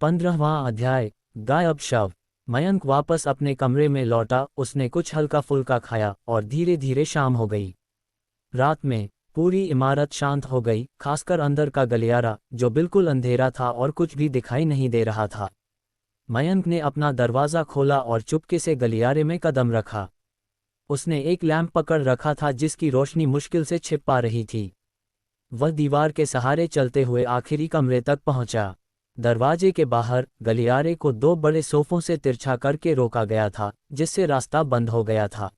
15वां अध्याय। गायब शव। मयंक वापस अपने कमरे में लौटा। उसने कुछ हल्का फुल्का खाया और धीरे धीरे शाम हो गई। रात में पूरी इमारत शांत हो गई, खासकर अंदर का गलियारा जो बिल्कुल अंधेरा था और कुछ भी दिखाई नहीं दे रहा था। मयंक ने अपना दरवाज़ा खोला और चुपके से गलियारे में कदम रखा। उसने एक लैंप पकड़ रखा था जिसकी रोशनी मुश्किल से छिप पा रही थी। वह दीवार के सहारे चलते हुए आखिरी कमरे तक पहुंचा। दरवाजे के बाहर गलियारे को दो बड़े सोफों से तिरछा करके रोका गया था, जिससे रास्ता बंद हो गया था।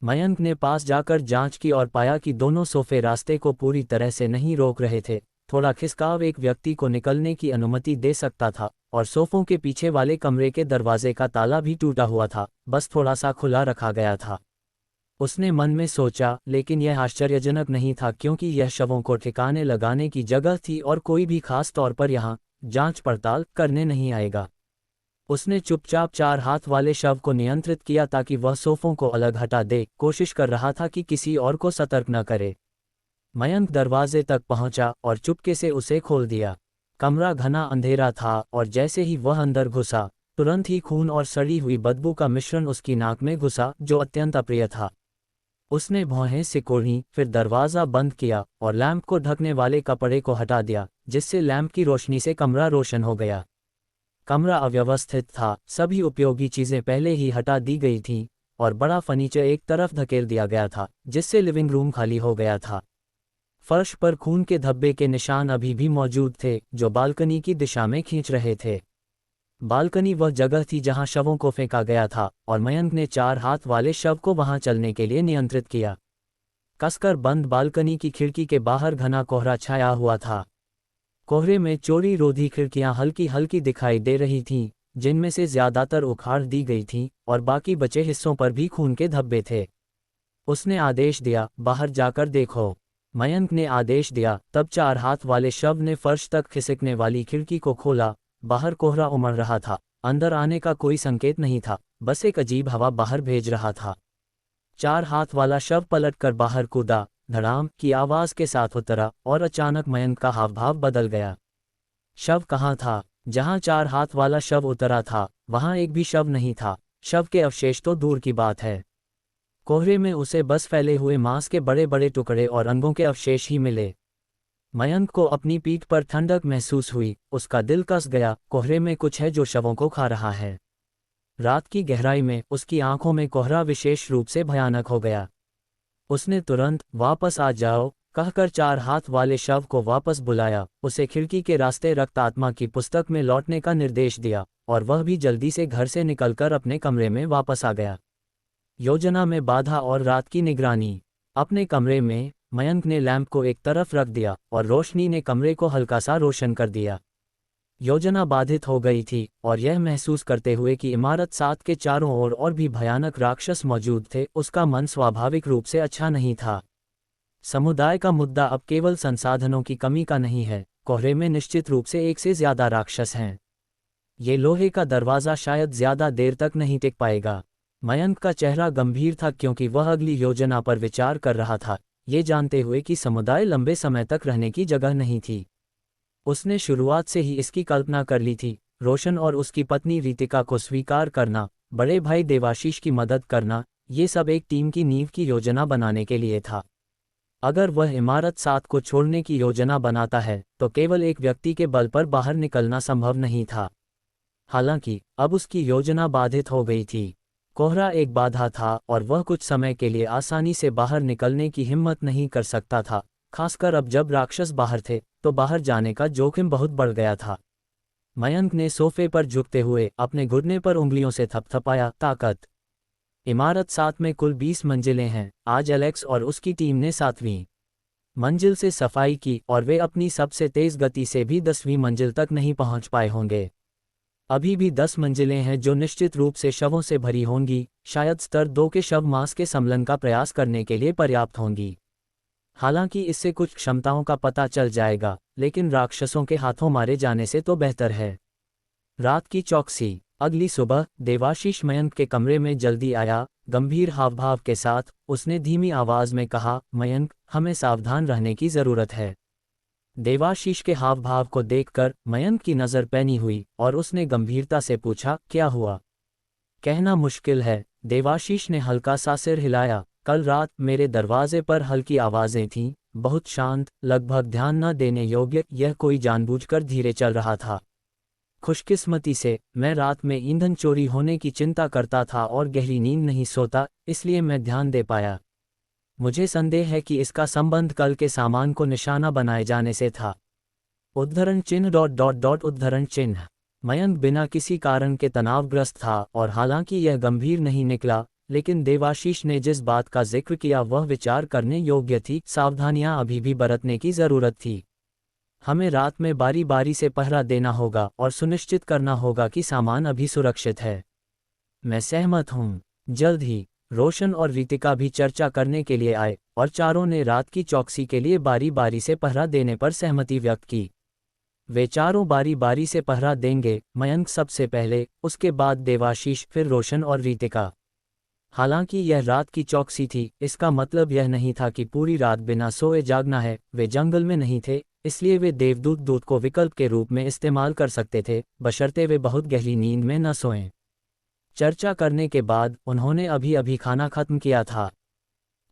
मयंक ने पास जाकर जांच की और पाया कि दोनों सोफे रास्ते को पूरी तरह से नहीं रोक रहे थे। थोड़ा खिसकाव एक व्यक्ति को निकलने की अनुमति दे सकता था, और सोफों के पीछे वाले कमरे के दरवाजे का ताला भी टूटा हुआ था, बस थोड़ा सा खुला रखा गया था। उसने मन में सोचा, लेकिन यह आश्चर्यजनक नहीं था क्योंकि यह शवों को ठिकाने लगाने की जगह थी और कोई भी खास तौर पर यहाँ जांच पड़ताल करने नहीं आएगा। उसने चुपचाप 4 हाथ वाले शव को नियंत्रित किया ताकि वह सोफों को अलग हटा दे। कोशिश कर रहा था कि किसी और को सतर्क न करे। मयंक दरवाजे तक पहुंचा और चुपके से उसे खोल दिया। कमरा घना अंधेरा था और जैसे ही वह अंदर घुसा, तुरंत ही खून और सड़ी हुई बदबू का मिश्रण उसकी नाक में घुसा, जो अत्यंत अप्रिय था। उसने भौहें सिकोड़ी, फिर दरवाज़ा बंद किया और लैंप को ढकने वाले कपड़े को हटा दिया, जिससे लैंप की रोशनी से कमरा रोशन हो गया। कमरा अव्यवस्थित था, सभी उपयोगी चीज़ें पहले ही हटा दी गई थीं और बड़ा फर्नीचर एक तरफ धकेल दिया गया था, जिससे लिविंग रूम खाली हो गया था। फर्श पर खून के धब्बे के निशान अभी भी मौजूद थे, जो बालकनी की दिशा में खींच रहे थे। बालकनी वह जगह थी जहां शवों को फेंका गया था, और मयंक ने 4 हाथ वाले शव को वहां चलने के लिए नियंत्रित किया। कसकर बंद बालकनी की खिड़की के बाहर घना कोहरा छाया हुआ था। कोहरे में चोरी रोधी खिड़कियां हल्की हल्की दिखाई दे रही थीं, जिनमें से ज्यादातर उखाड़ दी गई थीं और बाकी बचे हिस्सों पर भी खून के धब्बे थे। उसने आदेश दिया, बाहर जाकर देखो। मयंक ने आदेश दिया, तब 4 हाथ वाले शव ने फर्श तक खिसकने वाली खिड़की को खोला। बाहर कोहरा उमड़ रहा था, अंदर आने का कोई संकेत नहीं था, बस एक अजीब हवा बाहर भेज रहा था। 4 हाथ वाला शव पलटकर बाहर कूदा, धड़ाम की आवाज के साथ उतरा, और अचानक मयंक का हाव भाव बदल गया। शव कहाँ था? जहां 4 हाथ वाला शव उतरा था, वहां एक भी शव नहीं था। शव के अवशेष तो दूर की बात है। कोहरे में उसे बस फैले हुए मांस के बड़े बड़े टुकड़े और अंगों के अवशेष ही मिले। मयंक को अपनी पीठ पर ठंडक महसूस हुई, उसका दिल कस गया। कोहरे में कुछ है जो शवों को खा रहा है। रात की गहराई में उसकी आंखों में कोहरा विशेष रूप से भयानक हो गया। उसने तुरंत वापस आ जाओ कहकर 4 हाथ वाले शव को वापस बुलाया, उसे खिड़की के रास्ते रक्त आत्मा की पुस्तक में लौटने का निर्देश दिया, और वह भी जल्दी से घर से निकलकर अपने कमरे में वापस आ गया। योजना में बाधा और रात की निगरानी। अपने कमरे में मयंक ने लैंप को एक तरफ रख दिया और रोशनी ने कमरे को हल्का सा रोशन कर दिया। योजना बाधित हो गई थी, और यह महसूस करते हुए कि इमारत 7 के चारों ओर और भी भयानक राक्षस मौजूद थे, उसका मन स्वाभाविक रूप से अच्छा नहीं था। समुदाय का मुद्दा अब केवल संसाधनों की कमी का नहीं है, कोहरे में निश्चित रूप से एक से ज्यादा राक्षस हैं। ये लोहे का दरवाज़ा शायद ज्यादा देर तक नहीं टिक पाएगा। मयंक का चेहरा गंभीर था क्योंकि वह अगली योजना पर विचार कर रहा था, ये जानते हुए कि समुदाय लंबे समय तक रहने की जगह नहीं थी। उसने शुरुआत से ही इसकी कल्पना कर ली थी। रोशन और उसकी पत्नी रितिका को स्वीकार करना, बड़े भाई देवाशीष की मदद करना, ये सब एक टीम की नींव की योजना बनाने के लिए था। अगर वह इमारत 7 को छोड़ने की योजना बनाता है, तो केवल एक व्यक्ति के बल पर बाहर निकलना संभव नहीं था। हालांकि अब उसकी योजना बाधित हो गई थी। कोहरा एक बाधा था और वह कुछ समय के लिए आसानी से बाहर निकलने की हिम्मत नहीं कर सकता था, खासकर अब जब राक्षस बाहर थे, तो बाहर जाने का जोखिम बहुत बढ़ गया था। मयंक ने सोफे पर झुकते हुए अपने घुटने पर उंगलियों से थपथपाया, ताकत। इमारत 7 में कुल 20 मंजिलें हैं। आज एलेक्स और उसकी टीम ने 7वीं मंजिल से सफाई की, और वे अपनी सबसे तेज गति से भी 10वीं मंजिल तक नहीं पहुंच पाए होंगे। अभी भी 10 मंजिलें हैं जो निश्चित रूप से शवों से भरी होंगी, शायद स्तर 2 के शव मांस के सम्मलन का प्रयास करने के लिए पर्याप्त होंगी। हालांकि इससे कुछ क्षमताओं का पता चल जाएगा, लेकिन राक्षसों के हाथों मारे जाने से तो बेहतर है। रात की चौकसी। अगली सुबह देवाशीष मयंक के कमरे में जल्दी आया। गंभीर हावभाव के साथ उसने धीमी आवाज में कहा, मयंक, हमें सावधान रहने की जरूरत है। देवाशीष के हाव भाव को देखकर मयंक की नज़र पैनी हुई और उसने गंभीरता से पूछा, क्या हुआ? कहना मुश्किल है, देवाशीष ने हल्का सा सिर हिलाया। कल रात मेरे दरवाजे पर हल्की आवाज़ें थीं, बहुत शांत, लगभग ध्यान न देने योग्य। यह कोई जानबूझकर धीरे चल रहा था। खुशकिस्मती से मैं रात में ईंधन चोरी होने की चिंता करता था और गहरी नींद नहीं सोता, इसलिए मैं ध्यान दे पाया। मुझे संदेह है कि इसका संबंध कल के सामान को निशाना बनाए जाने से था। उद्धरण चिन्ह उद्धरण चिन्ह। मयंक बिना किसी कारण के तनावग्रस्त था और हालांकि यह गंभीर नहीं निकला, लेकिन देवाशीष ने जिस बात का जिक्र किया वह विचार करने योग्य थी। सावधानियां अभी भी बरतने की जरूरत थी। हमें रात में बारी बारी से पहरा देना होगा और सुनिश्चित करना होगा कि सामान अभी सुरक्षित है। मैं सहमत हूँ। जल्द ही रोशन और रितिका भी चर्चा करने के लिए आए और चारों ने रात की चौकसी के लिए बारी बारी से पहरा देने पर सहमति व्यक्त की। वे चारों बारी बारी से पहरा देंगे, मयंक सबसे पहले, उसके बाद देवाशीष, फिर रोशन और रितिका। हालांकि यह रात की चौकसी थी, इसका मतलब यह नहीं था कि पूरी रात बिना सोए जागना है। वे जंगल में नहीं थे, इसलिए वे देवदूत दूत को विकल्प के रूप में इस्तेमाल कर सकते थे, बशर्ते वे बहुत गहरी नींद में न सोएं। चर्चा करने के बाद उन्होंने अभी अभी खाना खत्म किया था।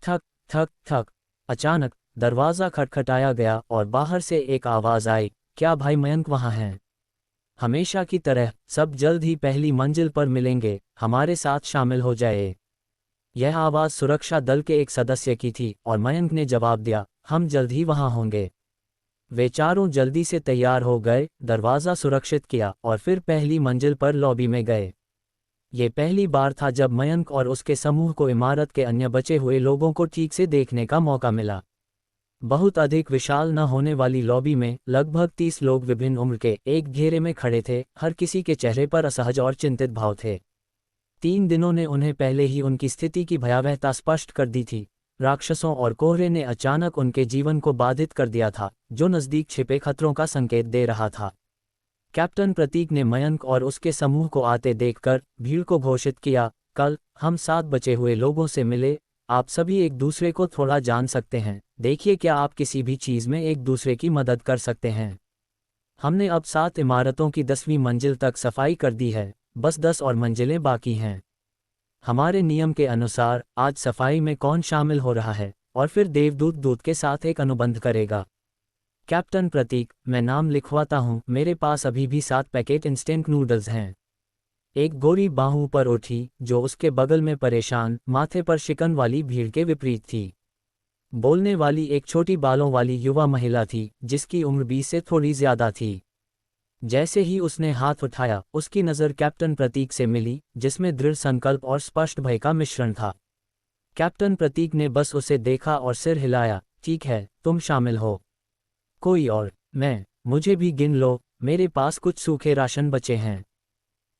ठक ठक ठक, अचानक दरवाज़ा खटखटाया गया और बाहर से एक आवाज़ आई, क्या भाई मयंक वहाँ हैं? हमेशा की तरह सब जल्द ही पहली मंजिल पर मिलेंगे, हमारे साथ शामिल हो जाए। यह आवाज़ सुरक्षा दल के एक सदस्य की थी और मयंक ने जवाब दिया, हम जल्द ही वहाँ होंगे। वे चारों जल्दी से तैयार हो गए, दरवाज़ा सुरक्षित किया और फिर पहली मंजिल पर लॉबी में गए। ये पहली बार था जब मयंक और उसके समूह को इमारत के अन्य बचे हुए लोगों को ठीक से देखने का मौका मिला। बहुत अधिक विशाल न होने वाली लॉबी में लगभग 30 लोग विभिन्न उम्र के एक घेरे में खड़े थे। हर किसी के चेहरे पर असहज और चिंतित भाव थे। 3 दिनों ने उन्हें पहले ही उनकी स्थिति की भयावहता स्पष्ट कर दी थी। राक्षसों और कोहरे ने अचानक उनके जीवन को बाधित कर दिया था, जो नज़दीक छिपे खतरों का संकेत दे रहा था। कैप्टन प्रतीक ने मयंक और उसके समूह को आते देखकर भीड़ को घोषित किया, कल हम 7 बचे हुए लोगों से मिले। आप सभी एक दूसरे को थोड़ा जान सकते हैं, देखिए क्या आप किसी भी चीज़ में एक दूसरे की मदद कर सकते हैं। हमने अब 7 इमारतों की 10वीं मंजिल तक सफाई कर दी है, बस 10 और मंजिलें बाकी हैं। हमारे नियम के अनुसार आज सफाई में कौन शामिल हो रहा है और फिर देवदूत दूत के साथ एक अनुबंध करेगा। कैप्टन प्रतीक, मैं नाम लिखवाता हूँ। मेरे पास अभी भी 7 पैकेट इंस्टेंट नूडल्स हैं। एक गोरी बाहों पर उठी, जो उसके बगल में परेशान, माथे पर शिकन वाली भीड़ के विपरीत थी। बोलने वाली एक छोटी बालों वाली युवा महिला थी, जिसकी उम्र 20 से थोड़ी ज्यादा थी। जैसे ही उसने हाथ उठाया, उसकी नज़र कैप्टन प्रतीक से मिली, जिसमें दृढ़ संकल्प और स्पष्ट भय का मिश्रण था। कैप्टन प्रतीक ने बस उसे देखा और सिर हिलाया, ठीक है, तुम शामिल हो। कोई और? मुझे भी गिन लो, मेरे पास कुछ सूखे राशन बचे हैं।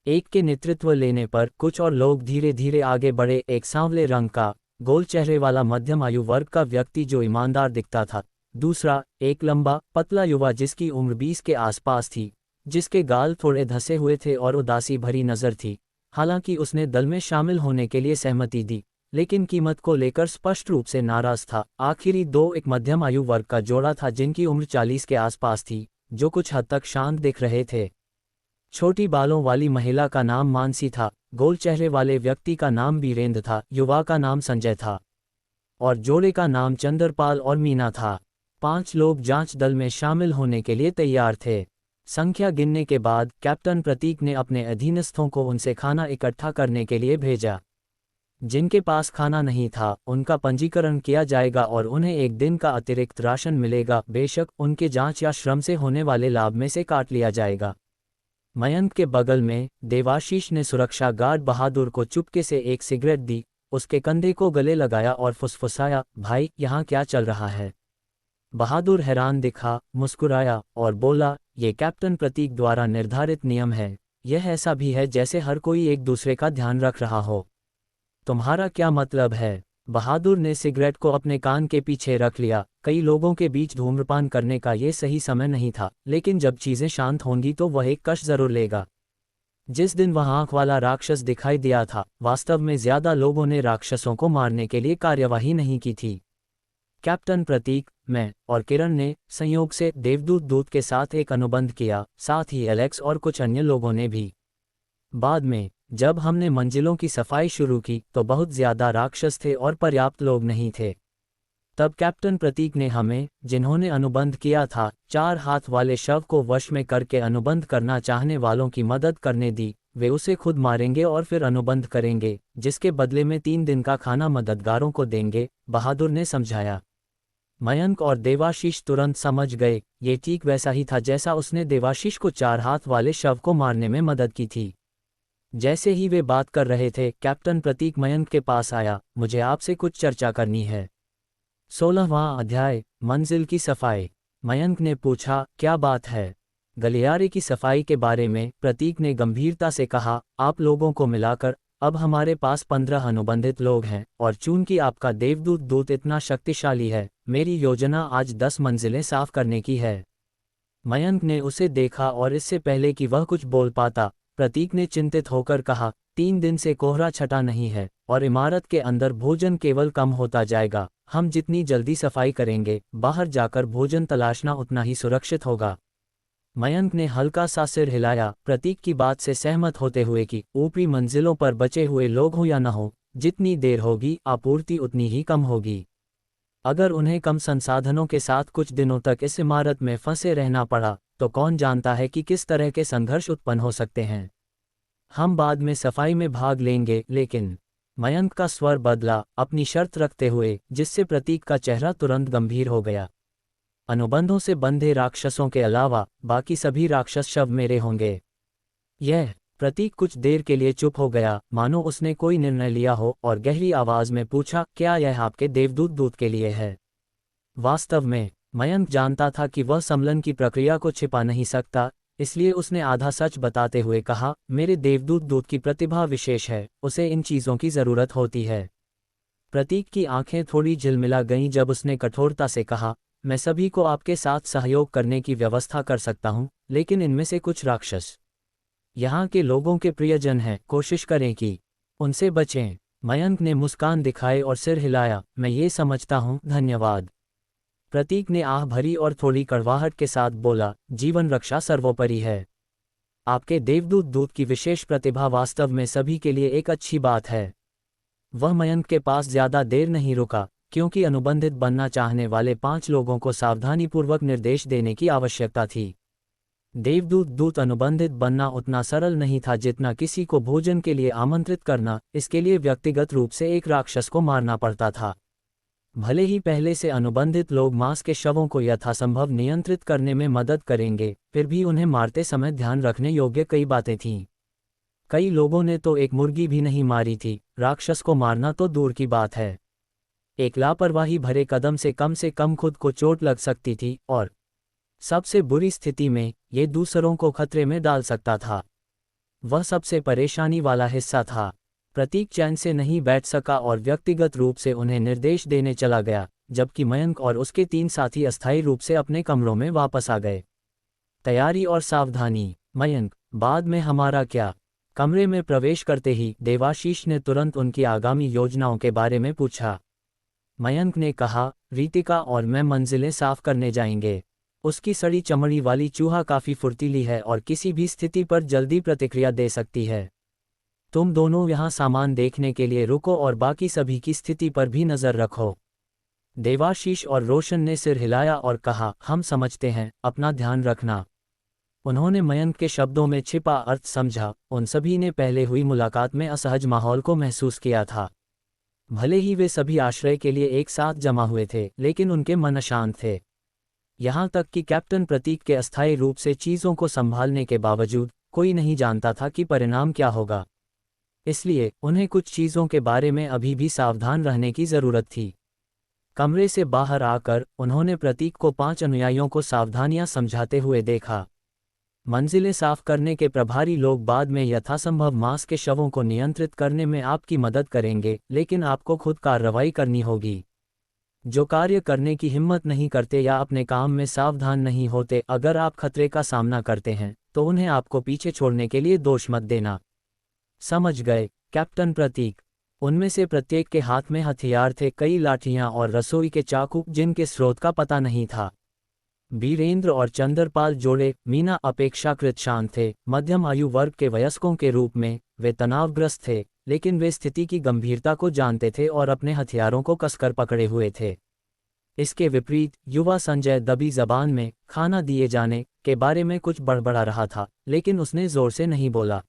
एक के नेतृत्व लेने पर कुछ और लोग धीरे धीरे आगे बढ़े। एक सांवले रंग का, गोल चेहरे वाला मध्यम आयु वर्ग का व्यक्ति जो ईमानदार दिखता था। दूसरा, एक लंबा, पतला युवा जिसकी उम्र 20 के आसपास थी, जिसके गाल थोड़े धंसे हुए थे और उदासी भरी नज़र थी। हालांकि उसने दल में शामिल होने के लिए सहमति दी, लेकिन कीमत को लेकर स्पष्ट रूप से नाराज था। आखिरी 2 एक मध्यम आयु वर्ग का जोड़ा था जिनकी उम्र 40 के आसपास थी, जो कुछ हद तक शांत दिख रहे थे। छोटी बालों वाली महिला का नाम मानसी था, गोल चेहरे वाले व्यक्ति का नाम बीरेंद्र था, युवा का नाम संजय था और जोड़े का नाम चंद्रपाल और मीना था। 5 लोग जांच दल में शामिल होने के लिए तैयार थे। संख्या गिनने के बाद कैप्टन प्रतीक ने अपने अधीनस्थों को उनसे खाना इकट्ठा करने के लिए भेजा। जिनके पास खाना नहीं था, उनका पंजीकरण किया जाएगा और उन्हें 1 दिन का अतिरिक्त राशन मिलेगा, बेशक उनके जांच या श्रम से होने वाले लाभ में से काट लिया जाएगा। मयंक के बगल में देवाशीष ने सुरक्षा गार्ड बहादुर को चुपके से एक सिगरेट दी, उसके कंधे को गले लगाया और फुसफुसाया, भाई यहाँ क्या चल रहा है? बहादुर हैरान दिखा, मुस्कुराया और बोला, ये कैप्टन प्रतीक द्वारा निर्धारित नियम है। यह ऐसा भी है जैसे हर कोई एक दूसरे का ध्यान रख रहा हो। तुम्हारा क्या मतलब है? बहादुर ने सिगरेट को अपने कान के पीछे रख लिया। कई लोगों के बीच धूम्रपान करने का ये सही समय नहीं था, लेकिन जब चीजें शांत होंगी तो वह एक कश जरूर लेगा। जिस दिन वह आंख वाला राक्षस दिखाई दिया था, वास्तव में ज्यादा लोगों ने राक्षसों को मारने के लिए कार्यवाही नहीं की थी। कैप्टन प्रतीक, मैं और किरण ने संयोग से देवदूत दूत के साथ एक अनुबंध किया, साथ ही एलेक्स और कुछ अन्य लोगों ने भी। बाद में जब हमने मंजिलों की सफाई शुरू की तो बहुत ज्यादा राक्षस थे और पर्याप्त लोग नहीं थे। तब कैप्टन प्रतीक ने हमें, जिन्होंने अनुबंध किया था, 4 हाथ वाले शव को वश में करके अनुबंध करना चाहने वालों की मदद करने दी। वे उसे खुद मारेंगे और फिर अनुबंध करेंगे, जिसके बदले में 3 दिन का खाना मददगारों को देंगे, बहादुर ने समझाया। मयंक और देवाशीष तुरंत समझ गए, ये ठीक वैसा ही था जैसा उसने देवाशीष को 4 हाथ वाले शव को मारने में मदद की थी। जैसे ही वे बात कर रहे थे, कैप्टन प्रतीक मयंक के पास आया। मुझे आपसे कुछ चर्चा करनी है। 16वां अध्याय, मंजिल की सफाई। मयंक ने पूछा, क्या बात है? गलियारे की सफाई के बारे में, प्रतीक ने गंभीरता से कहा। आप लोगों को मिलाकर अब हमारे पास 15 अनुबंधित लोग हैं, और चूंकि आपका देवदूत दूत इतना शक्तिशाली है, मेरी योजना आज 10 मंजिलें साफ करने की है। मयंक ने उसे देखा और इससे पहले कि वह कुछ बोल पाता, प्रतीक ने चिंतित होकर कहा, 3 दिन से कोहरा छटा नहीं है और इमारत के अंदर भोजन केवल कम होता जाएगा। हम जितनी जल्दी सफाई करेंगे, बाहर जाकर भोजन तलाशना उतना ही सुरक्षित होगा। मयंक ने हल्का सा सिर हिलाया, प्रतीक की बात से सहमत होते हुए कि ऊपरी मंजिलों पर बचे हुए लोग हो या न हो, जितनी देर होगी आपूर्ति उतनी ही कम होगी। अगर उन्हें कम संसाधनों के साथ कुछ दिनों तक इस इमारत में फंसे रहना पड़ा, तो कौन जानता है कि किस तरह के संघर्ष उत्पन्न हो सकते हैं। हम बाद में सफाई में भाग लेंगे, लेकिन मयंक का स्वर बदला, अपनी शर्त रखते हुए, जिससे प्रतीक का चेहरा तुरंत गंभीर हो गया। अनुबंधों से बंधे राक्षसों के अलावा बाकी सभी राक्षस शव मेरे होंगे। यह प्रतीक कुछ देर के लिए चुप हो गया, मानो उसने कोई निर्णय लिया हो, और गहरी आवाज में पूछा, क्या यह आपके देवदूत दूत के लिए है? वास्तव में मयंक जानता था कि वह सम्लन की प्रक्रिया को छिपा नहीं सकता, इसलिए उसने आधा सच बताते हुए कहा, मेरे देवदूत दूत की प्रतिभा विशेष है, उसे इन चीजों की जरूरत होती है। प्रतीक की आंखें थोड़ी झिलमिला गईं जब उसने कठोरता से कहा, मैं सभी को आपके साथ सहयोग करने की व्यवस्था कर सकता हूं, लेकिन इनमें से कुछ राक्षस यहाँ के लोगों के प्रियजन हैं, कोशिश करें कि उनसे बचें। मयंक ने मुस्कान दिखाई और सिर हिलाया, मैं ये समझता हूँ, धन्यवाद। प्रतीक ने आह भरी और थोड़ी कड़वाहट के साथ बोला, जीवन रक्षा सर्वोपरि है। आपके देवदूत दूत की विशेष प्रतिभा वास्तव में सभी के लिए एक अच्छी बात है। वह मयंक के पास ज्यादा देर नहीं रुका, क्योंकि अनुबंधित बनना चाहने वाले 5 लोगों को सावधानीपूर्वक निर्देश देने की आवश्यकता थी। देवदूत दूत अनुबंधित बनना उतना सरल नहीं था जितना किसी को भोजन के लिए आमंत्रित करना। इसके लिए व्यक्तिगत रूप से एक राक्षस को मारना पड़ता था। भले ही पहले से अनुबंधित लोग मांस के शवों को यथासंभव नियंत्रित करने में मदद करेंगे, फिर भी उन्हें मारते समय ध्यान रखने योग्य कई बातें थीं। कई लोगों ने तो एक मुर्गी भी नहीं मारी थी, राक्षस को मारना तो दूर की बात है। एक लापरवाही भरे कदम से कम खुद को चोट लग सकती थी, और सबसे बुरी स्थिति में ये दूसरों को खतरे में डाल सकता था। वह सबसे परेशानी वाला हिस्सा था। प्रतीक चैन से नहीं बैठ सका और व्यक्तिगत रूप से उन्हें निर्देश देने चला गया, जबकि मयंक और उसके 3 साथी अस्थायी रूप से अपने कमरों में वापस आ गए। तैयारी और सावधानी। मयंक, बाद में हमारा क्या? कमरे में प्रवेश करते ही देवाशीष ने तुरंत उनकी आगामी योजनाओं के बारे में पूछा। मयंक ने कहा, रीतिका और मैं मंजिलें साफ करने जाएंगे। उसकी सड़ी चमड़ी वाली चूहा काफी फुर्तीली है और किसी भी स्थिति पर जल्दी प्रतिक्रिया दे सकती है। तुम दोनों यहाँ सामान देखने के लिए रुको और बाकी सभी की स्थिति पर भी नजर रखो। देवाशीष और रोशन ने सिर हिलाया और कहा, हम समझते हैं, अपना ध्यान रखना। उन्होंने मयंक के शब्दों में छिपा अर्थ समझा। उन सभी ने पहले हुई मुलाकात में असहज माहौल को महसूस किया था। भले ही वे सभी आश्रय के लिए एक साथ जमा हुए थे, लेकिन उनके मन अशांत थे। यहाँ तक कि कैप्टन प्रतीक के अस्थायी रूप से चीजों को संभालने के बावजूद कोई नहीं जानता था कि परिणाम क्या होगा। इसलिए उन्हें कुछ चीजों के बारे में अभी भी सावधान रहने की जरूरत थी। कमरे से बाहर आकर उन्होंने प्रतीक को 5 अनुयायियों को सावधानियां समझाते हुए देखा। मंजिलें साफ करने के प्रभारी लोग बाद में यथासंभव मांस के शवों को नियंत्रित करने में आपकी मदद करेंगे, लेकिन आपको खुद कार्रवाई करनी होगी। जो कार्य करने की हिम्मत नहीं करते या अपने काम में सावधान नहीं होते, अगर आप खतरे का सामना करते हैं तो उन्हें आपको पीछे छोड़ने के लिए दोष मत देना। समझ गए कैप्टन प्रतीक? उनमें से प्रत्येक के हाथ में हथियार थे, कई लाठियां और रसोई के चाकू जिनके स्रोत का पता नहीं था। बीरेंद्र और चंद्रपाल जोड़े मीना अपेक्षाकृत शांत थे, मध्यम आयु वर्ग के वयस्कों के रूप में वे तनावग्रस्त थे, लेकिन वे स्थिति की गंभीरता को जानते थे और अपने हथियारों को कसकर पकड़े हुए थे। इसके विपरीत युवा संजय दबी जबान में खाना दिए जाने के बारे में कुछ बड़बड़ा रहा था, लेकिन उसने जोर से नहीं बोला।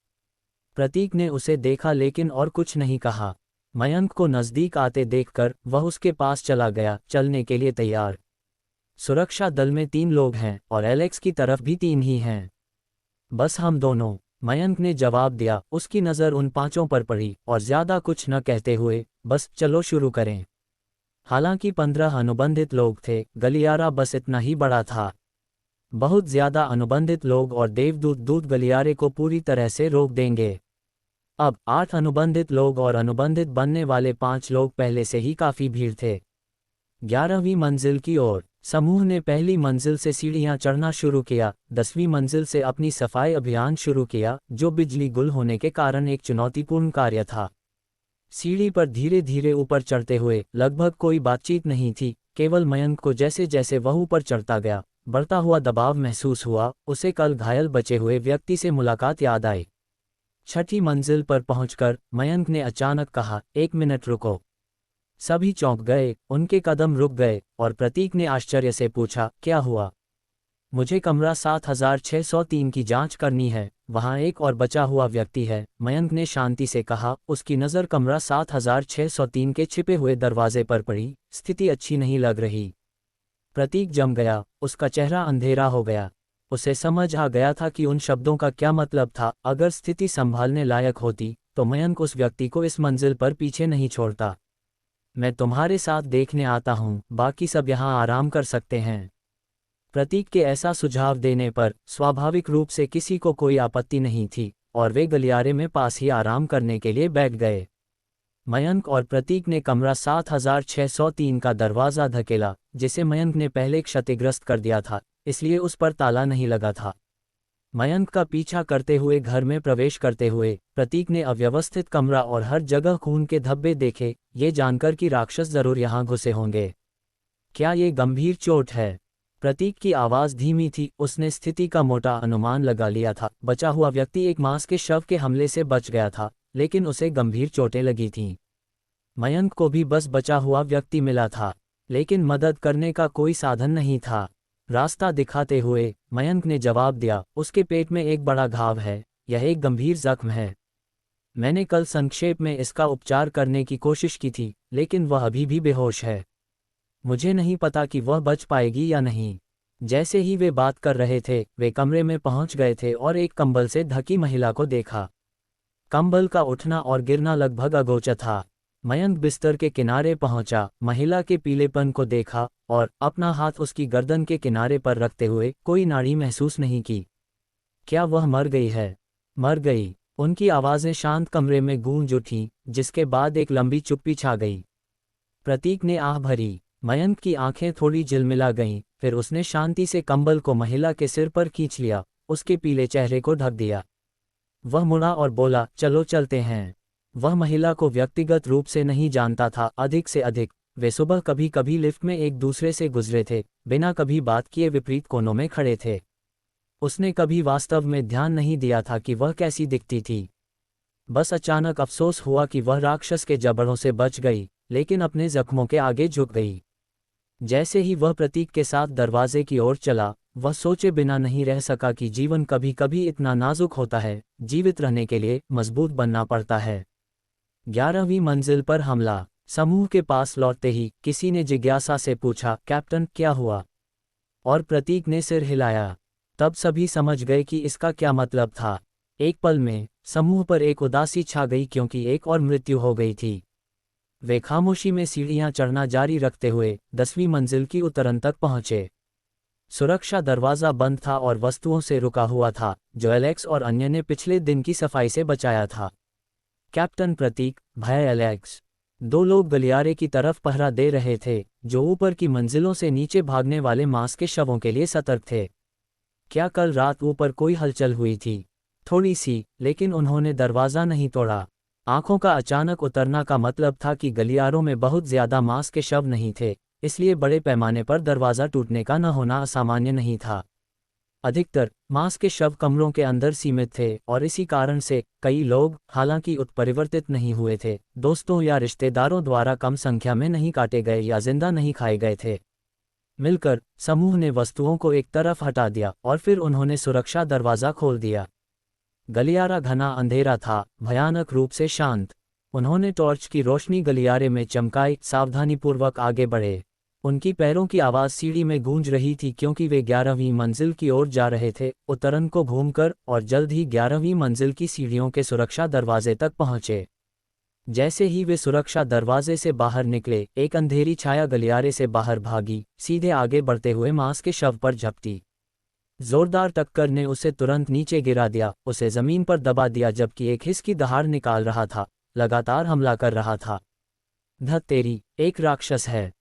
प्रतीक ने उसे देखा लेकिन और कुछ नहीं कहा। मयंक को नजदीक आते देखकर वह उसके पास चला गया, चलने के लिए तैयार। सुरक्षा दल में 3 लोग हैं और एलेक्स की तरफ भी 3 ही हैं। बस हम दोनों, मयंक ने जवाब दिया। उसकी नज़र उन 5 पर पड़ी और ज्यादा कुछ न कहते हुए, बस चलो शुरू करें। हालांकि 15 अनुबंधित लोग थे, गलियारा बस इतना ही बड़ा था। बहुत ज्यादा अनुबंधित लोग और देवदूत दूत गलियारे को पूरी तरह से रोक देंगे। अब 8 अनुबंधित लोग और अनुबंधित बनने वाले 5 लोग पहले से ही काफी भीड़ थे। 11वीं मंजिल की ओर समूह ने पहली मंजिल से सीढ़ियां चढ़ना शुरू किया। 10वीं मंजिल से अपनी सफाई अभियान शुरू किया, जो बिजली गुल होने के कारण एक चुनौतीपूर्ण कार्य था। सीढ़ी पर धीरे धीरे ऊपर चढ़ते हुए लगभग कोई बातचीत नहीं थी, केवल मयंक को जैसे जैसे वह ऊपर चढ़ता गया बढ़ता हुआ दबाव महसूस हुआ। उसे कल घायल बचे हुए व्यक्ति से मुलाकात याद आई। 6ठी मंजिल पर पहुंचकर मयंक ने अचानक कहा, 1 मिनट रुको। सभी चौंक गए, उनके कदम रुक गए और प्रतीक ने आश्चर्य से पूछा, क्या हुआ? मुझे कमरा 7603 की जांच करनी है, वहां एक और बचा हुआ व्यक्ति है, मयंक ने शांति से कहा। उसकी नज़र कमरा 7603 के छिपे हुए दरवाजे पर पड़ी। स्थिति अच्छी नहीं लग रही। प्रतीक जम गया, उसका चेहरा अंधेरा हो गया। उसे समझ आ गया था कि उन शब्दों का क्या मतलब था। अगर स्थिति संभालने लायक होती तो मयंक उस व्यक्ति को इस मंजिल पर पीछे नहीं छोड़ता। मैं तुम्हारे साथ देखने आता हूं, बाकी सब यहां आराम कर सकते हैं। प्रतीक के ऐसा सुझाव देने पर स्वाभाविक रूप से किसी को कोई आपत्ति नहीं थी और वे गलियारे में पास ही आराम करने के लिए बैठ गए। मयंक और प्रतीक ने कमरा 7603 का दरवाज़ा धकेला, जिसे मयंक ने पहले क्षतिग्रस्त कर दिया था, इसलिए उस पर ताला नहीं लगा था। मयंक का पीछा करते हुए घर में प्रवेश करते हुए प्रतीक ने अव्यवस्थित कमरा और हर जगह खून के धब्बे देखे, ये जानकर कि राक्षस जरूर यहाँ घुसे होंगे। क्या ये गंभीर चोट है? प्रतीक की आवाज़ धीमी थी, उसने स्थिति का मोटा अनुमान लगा लिया था। बचा हुआ व्यक्ति एक मांस के शव के हमले से बच गया था, लेकिन उसे गंभीर चोटें लगी थीं। मयंक को भी बस बचा हुआ व्यक्ति मिला था, लेकिन मदद करने का कोई साधन नहीं था। रास्ता दिखाते हुए मयंक ने जवाब दिया, उसके पेट में एक बड़ा घाव है, यह एक गंभीर जख्म है। मैंने कल संक्षेप में इसका उपचार करने की कोशिश की थी, लेकिन वह अभी भी बेहोश है। मुझे नहीं पता कि वह बच पाएगी या नहीं। जैसे ही वे बात कर रहे थे, वे कमरे में पहुंच गए थे और एक कंबल से ढकी महिला को देखा। कंबल का उठना और गिरना लगभग अगोचर था। मयंक बिस्तर के किनारे पहुंचा, महिला के पीलेपन को देखा और अपना हाथ उसकी गर्दन के किनारे पर रखते हुए कोई नाड़ी महसूस नहीं की। क्या वह मर गई है? मर गई। उनकी आवाज़ें शांत कमरे में गूंज उठीं, जिसके बाद एक लंबी चुप्पी छा गई। प्रतीक ने आह भरी। मयंक की आंखें थोड़ी झिलमिला गईं, फिर उसने शांति से कंबल को महिला के सिर पर खींच लिया, उसके पीले चेहरे को ढक दिया। वह मुड़ा और बोला, चलो चलते हैं। वह महिला को व्यक्तिगत रूप से नहीं जानता था, अधिक से अधिक वे सुबह कभी कभी लिफ्ट में एक दूसरे से गुजरे थे, बिना कभी बात किए विपरीत कोनों में खड़े थे। उसने कभी वास्तव में ध्यान नहीं दिया था कि वह कैसी दिखती थी। बस अचानक अफसोस हुआ कि वह राक्षस के जबड़ों से बच गई, लेकिन अपने जख्मों के आगे झुक गई। जैसे ही वह प्रतीक के साथ दरवाजे की ओर चला, वह सोचे बिना नहीं रह सका कि जीवन कभी कभी इतना नाजुक होता है, जीवित रहने के लिए मजबूत बनना पड़ता है। 11वीं मंजिल पर हमला। समूह के पास लौटते ही किसी ने जिज्ञासा से पूछा, कैप्टन क्या हुआ? और प्रतीक ने सिर हिलाया। तब सभी समझ गए कि इसका क्या मतलब था। एक पल में समूह पर एक उदासी छा गई, क्योंकि एक और मृत्यु हो गई थी। वे खामोशी में सीढ़ियां चढ़ना जारी रखते हुए 10वीं मंजिल की उतरन तक पहुंचे। सुरक्षा दरवाज़ा बंद था और वस्तुओं से रुका हुआ था, जो एलेक्स और अन्य ने पिछले दिन की सफाई से बचाया था। कैप्टन प्रतीक, भाई एलेक्स। 2 लोग गलियारे की तरफ पहरा दे रहे थे, जो ऊपर की मंजिलों से नीचे भागने वाले मांस के शवों के लिए सतर्क थे। क्या कल रात ऊपर कोई हलचल हुई थी? थोड़ी सी, लेकिन उन्होंने दरवाज़ा नहीं तोड़ा। आंखों का अचानक उतरना का मतलब था कि गलियारों में बहुत ज्यादा मांस के शव नहीं थे, इसलिए बड़े पैमाने पर दरवाज़ा टूटने का न होना असामान्य नहीं था। अधिकतर मांस के शव कमरों के अंदर सीमित थे और इसी कारण से कई लोग, हालांकि उत्परिवर्तित नहीं हुए थे, दोस्तों या रिश्तेदारों द्वारा कम संख्या में नहीं काटे गए या जिंदा नहीं खाए गए थे। मिलकर समूह ने वस्तुओं को एक तरफ हटा दिया और फिर उन्होंने सुरक्षा दरवाज़ा खोल दिया। गलियारा घना अंधेरा था, भयानक रूप से शांत। उन्होंने टॉर्च की रोशनी गलियारे में चमकाई, सावधानीपूर्वक आगे बढ़े। उनकी पैरों की आवाज़ सीढ़ी में गूंज रही थी क्योंकि वे 11वीं मंजिल की ओर जा रहे थे, उतरन को घूमकर, और जल्द ही 11वीं मंजिल की सीढ़ियों के सुरक्षा दरवाजे तक पहुंचे। जैसे ही वे सुरक्षा दरवाजे से बाहर निकले, एक अंधेरी छाया गलियारे से बाहर भागी, सीधे आगे बढ़ते हुए मांस के शव पर झपटी। जोरदार टक्कर ने उसे तुरंत नीचे गिरा दिया, उसे जमीन पर दबा दिया जबकि एक हिस की दहाड़ निकाल रहा था, लगातार हमला कर रहा था। धत तेरी, एक राक्षस है।